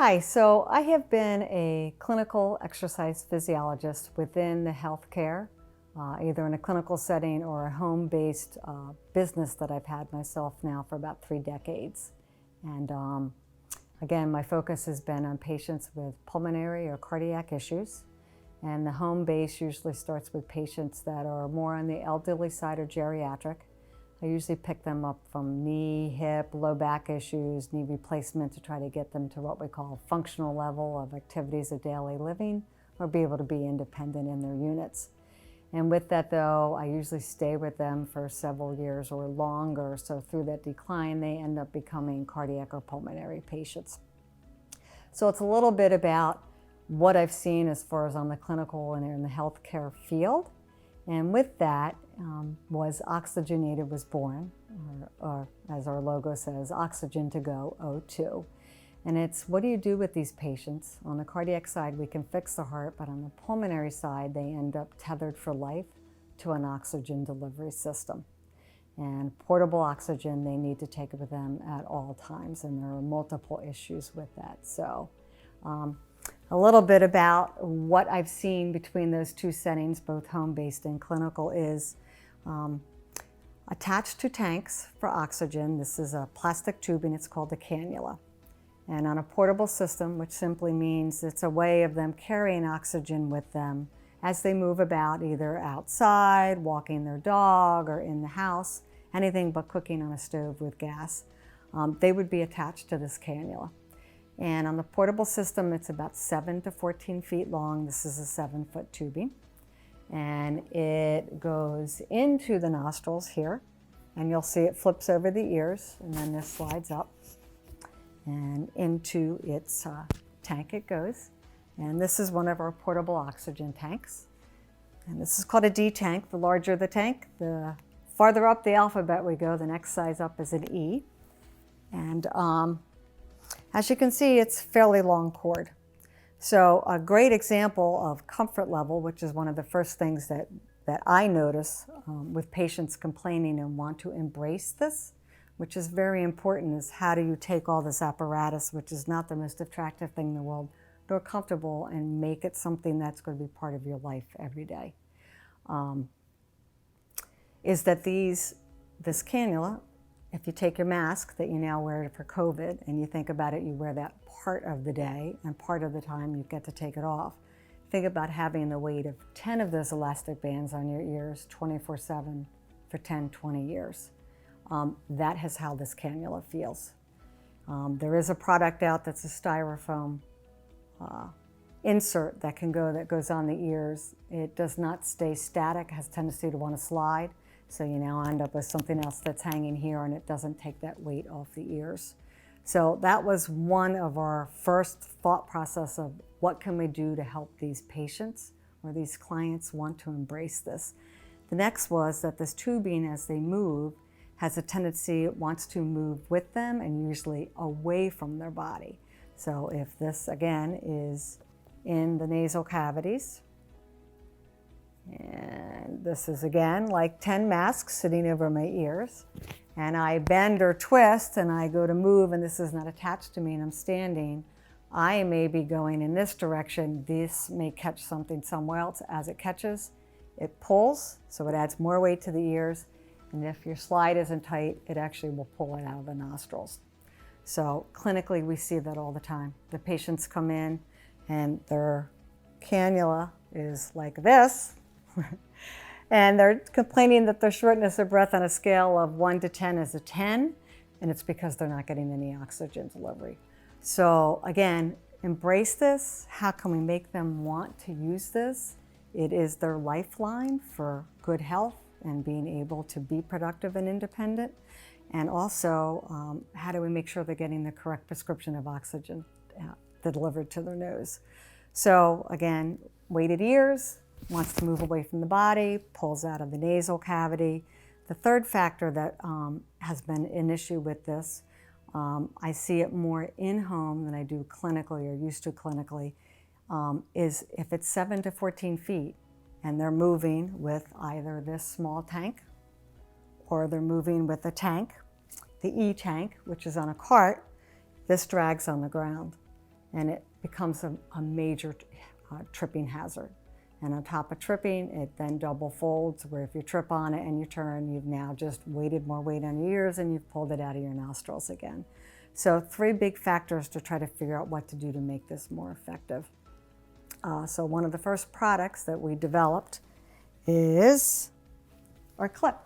Hi, so I have been a clinical exercise physiologist within the healthcare, either in a clinical setting or a home-based business that I've had myself now for about 3 decades. And again, my focus has been on patients with pulmonary or cardiac issues. And the home base usually starts with patients that are more on the elderly side or geriatric. I usually pick them up from knee, hip, low back issues, knee replacement to try to get them to what we call functional level of activities of daily living or be able to be independent in their units. And with that though, I usually stay with them for several years or longer. So through that decline, they end up becoming cardiac or pulmonary patients. So it's a little bit about what I've seen as far as on the clinical and in the healthcare field. And with that was Oxygenated was born, or as our logo says, Oxygen to Go O2. And it's what do you do with these patients? On the cardiac side, we can fix the heart, but on the pulmonary side, they end up tethered for life to an oxygen delivery system. And portable oxygen, they need to take it with them at all times, and there are multiple issues with that. So a little bit about what I've seen between those two settings, both home-based and clinical, is attached to tanks for oxygen. This is a plastic tubing, it's called a cannula. And on a portable system, which simply means it's a way of them carrying oxygen with them as they move about, either outside, walking their dog, or in the house, anything but cooking on a stove with gas. They would be attached to this cannula. And on the portable system, it's about 7 to 14 feet long. This is a 7-foot tubing. And it goes into the nostrils here. And you'll see it flips over the ears, and then this slides up. And into its tank it goes. And this is one of our portable oxygen tanks. And this is called a D tank. The larger the tank, the farther up the alphabet we go. The next size up is an E. And as you can see, it's fairly long cord. So a great example of comfort level, which is one of the first things that I notice with patients complaining and want to embrace this, which is very important, is how do you take all this apparatus, which is not the most attractive thing in the world, nor comfortable, and make it something that's going to be part of your life every day. Is that this cannula, if you take your mask that you now wear for COVID and you think about it, you wear that part of the day and part of the time you get to take it off. Think about having the weight of 10 of those elastic bands on your ears 24/7 for 10, 20 years. That is how this cannula feels. There is a product out that's a styrofoam insert that goes on the ears. It does not stay static, has tendency to want to slide. So you now end up with something else that's hanging here and it doesn't take that weight off the ears. So that was one of our first thought process of what can we do to help these patients or these clients want to embrace this. The next was that this tubing, as they move, has a tendency, it wants to move with them and usually away from their body. So if this again is in the nasal cavities, and this is again like 10 masks sitting over my ears, and I bend or twist and I go to move and this is not attached to me and I'm standing, I may be going in this direction. This may catch something somewhere else. As it catches, it pulls, so it adds more weight to the ears, and if your slide isn't tight, it actually will pull it out of the nostrils. So clinically we see that all the time. The patients come in and their cannula is like this, and they're complaining that their shortness of breath on a scale of 1 to 10 is a 10, and it's because they're not getting any oxygen delivery. So again, embrace this. How can we make them want to use this? It is their lifeline for good health and being able to be productive and independent. And also, how do we make sure they're getting the correct prescription of oxygen delivered to their nose? So again, weighted ears, wants to move away from the body, pulls out of the nasal cavity. The third factor that has been an issue with this, I see it more in-home than I do clinically or used to clinically, is if it's 7 to 14 feet and they're moving with either this small tank or they're moving with a tank, the E tank, which is on a cart, this drags on the ground. and it becomes a major tripping hazard. And on top of tripping, it then double folds, where if you trip on it and you turn, you've now just weighted more weight on your ears and you've pulled it out of your nostrils again. So 3 big factors to try to figure out what to do to make this more effective. So one of the first products that we developed is our clip.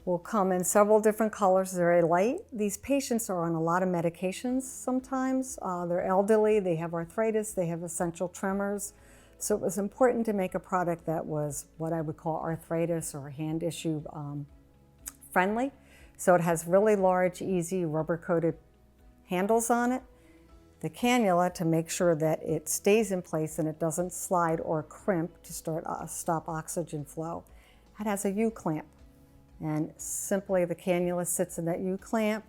Will come in several different colors, very light. These patients are on a lot of medications sometimes. They're elderly, they have arthritis, they have essential tremors. So it was important to make a product that was what I would call arthritis or hand issue friendly. So it has really large, easy, rubber-coated handles on it. The cannula, to make sure that it stays in place and it doesn't slide or crimp to stop oxygen flow. It has a U-clamp. And simply the cannula sits in that U-clamp.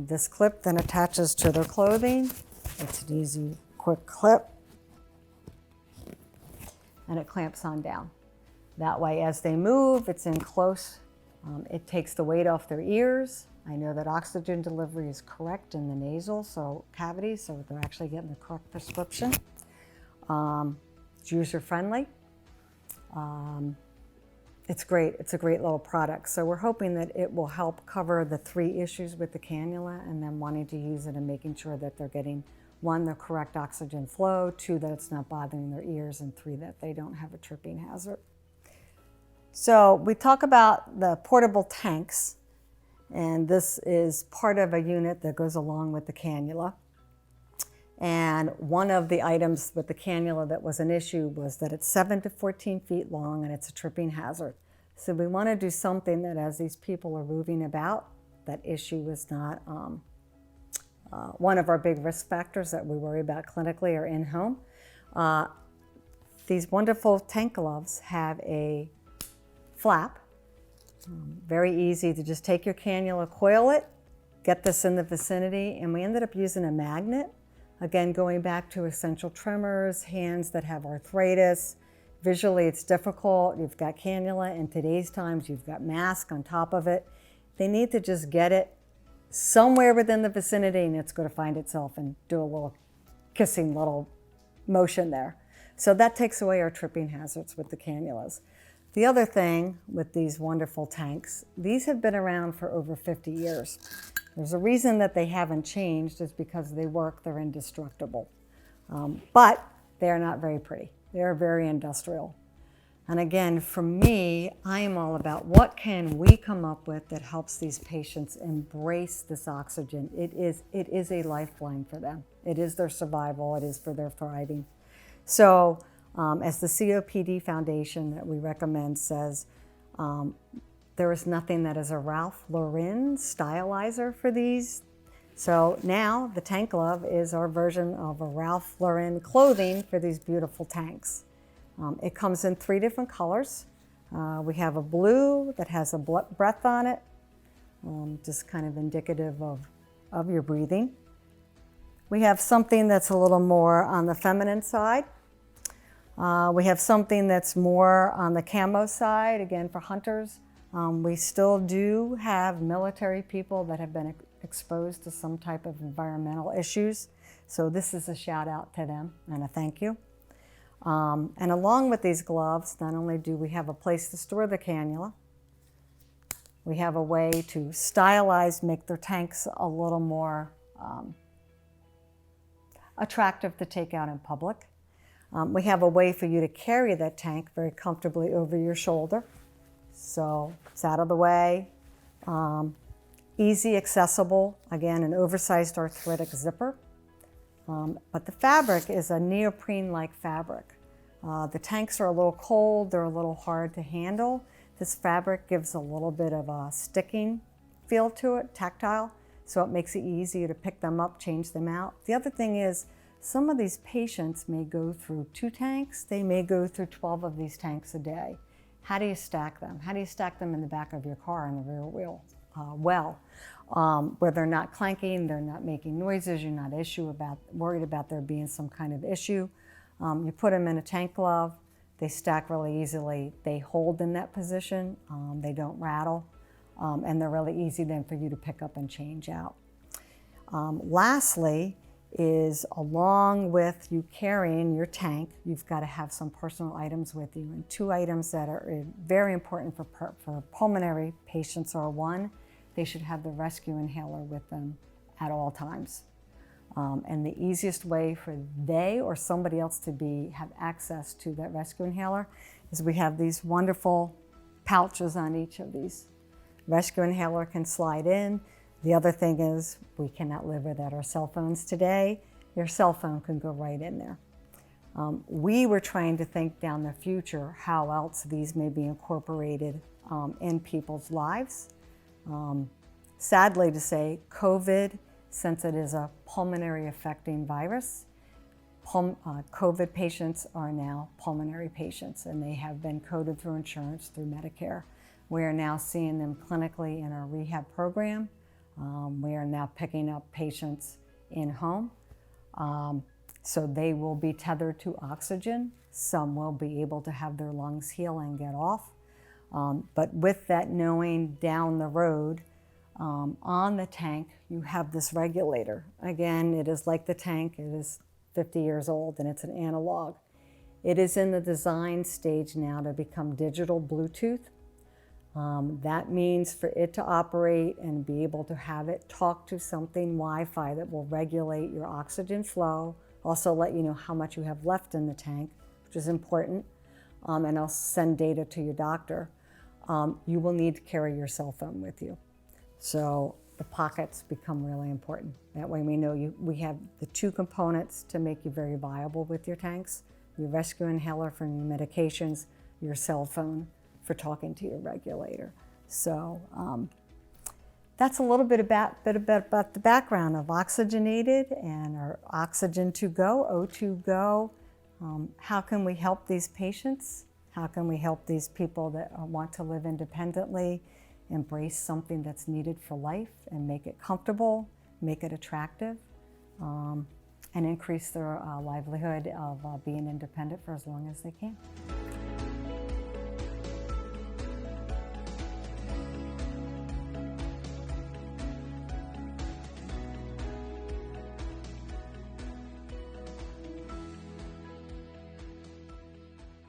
This clip then attaches to their clothing. It's an easy, quick clip. And it clamps on down. That way, as they move, it's in close. It takes the weight off their ears. I know that oxygen delivery is correct in the nasal cavity, so they're actually getting the correct prescription. It's user-friendly. It's great. It's a great little product. So we're hoping that it will help cover the 3 issues with the cannula, and then wanting to use it and making sure that they're getting, 1, the correct oxygen flow, 2, that it's not bothering their ears, and 3, that they don't have a tripping hazard. So we talk about the portable tanks, and this is part of a unit that goes along with the cannula. And one of the items with the cannula that was an issue was that it's 7 to 14 feet long and it's a tripping hazard. So we want to do something that, as these people are moving about, that issue is not one of our big risk factors that we worry about clinically or in-home. These wonderful tank gloves have a flap. Very easy to just take your cannula, coil it, get this in the vicinity, and we ended up using a magnet. Again, going back to essential tremors, hands that have arthritis. Visually, it's difficult. You've got cannula. In today's times, you've got mask on top of it. They need to just get it somewhere within the vicinity, and it's going to find itself and do a little kissing little motion there. So that takes away our tripping hazards with the cannulas. The other thing with these wonderful tanks, these have been around for over 50 years. There's a reason that they haven't changed, is because they work, they're indestructible. But they're not very pretty. They're very industrial. And again, for me, I am all about what can we come up with that helps these patients embrace this oxygen. It is a lifeline for them. It is their survival. It is for their thriving. So as the COPD Foundation that we recommend says, there is nothing that is a Ralph Lauren stylizer for these. So now the tank glove is our version of a Ralph Lauren clothing for these beautiful tanks. It comes in 3 different colors. We have a blue that has a breath on it, just kind of indicative of your breathing. We have something that's a little more on the feminine side. We have something that's more on the camo side, again for hunters. We still do have military people that have been exposed to some type of environmental issues. So this is a shout out to them and a thank you. And along with these gloves, not only do we have a place to store the cannula, we have a way to stylize, make their tanks a little more attractive to take out in public. We have a way for you to carry that tank very comfortably over your shoulder. So it's out of the way, easy, accessible, again, an oversized arthritic zipper. But the fabric is a neoprene-like fabric. The tanks are a little cold, they're a little hard to handle. This fabric gives a little bit of a sticking feel to it, tactile, so it makes it easier to pick them up, change them out. The other thing is, some of these patients may go through 2 tanks, they may go through 12 of these tanks a day. How do you stack them? How do you stack them in the back of your car in the rear wheel? Where they're not clanking, they're not making noises, you're not worried about there being some kind of issue. You put them in a tank glove, they stack really easily, they hold in that position, they don't rattle, and they're really easy then for you to pick up and change out. Lastly is, along with you carrying your tank, you've got to have some personal items with you. And two items that are very important for pulmonary patients are: one, they should have the rescue inhaler with them at all times. And the easiest way for they or somebody else to have access to that rescue inhaler is we have these wonderful pouches on each of these. Rescue inhaler can slide in. The other thing is, we cannot live without our cell phones today. Your cell phone can go right in there. We were trying to think down the future how else these may be incorporated in people's lives. Sadly to say, COVID, since it is a pulmonary affecting virus, COVID patients are now pulmonary patients, and they have been coded through insurance, through Medicare. We are now seeing them clinically in our rehab program. We are now picking up patients in home. So they will be tethered to oxygen. Some will be able to have their lungs heal and get off. But with that knowing down the road, on the tank, you have this regulator. Again, it is like the tank. It is 50 years old and it's an analog. It is in the design stage now to become digital Bluetooth. That means for it to operate and be able to have it talk to something Wi-Fi that will regulate your oxygen flow, also let you know how much you have left in the tank, which is important, and also send data to your doctor. You will need to carry your cell phone with you. So the pockets become really important. That way we know we have the two components to make you very viable with your tanks: your rescue inhaler for your medications, your cell phone for talking to your regulator. So that's a little bit about the background of Oxygenated and our Oxygen2Go, O2Go. How can we help these patients? How can we help these people that want to live independently, embrace something that's needed for life and make it comfortable, make it attractive, and increase their livelihood of being independent for as long as they can.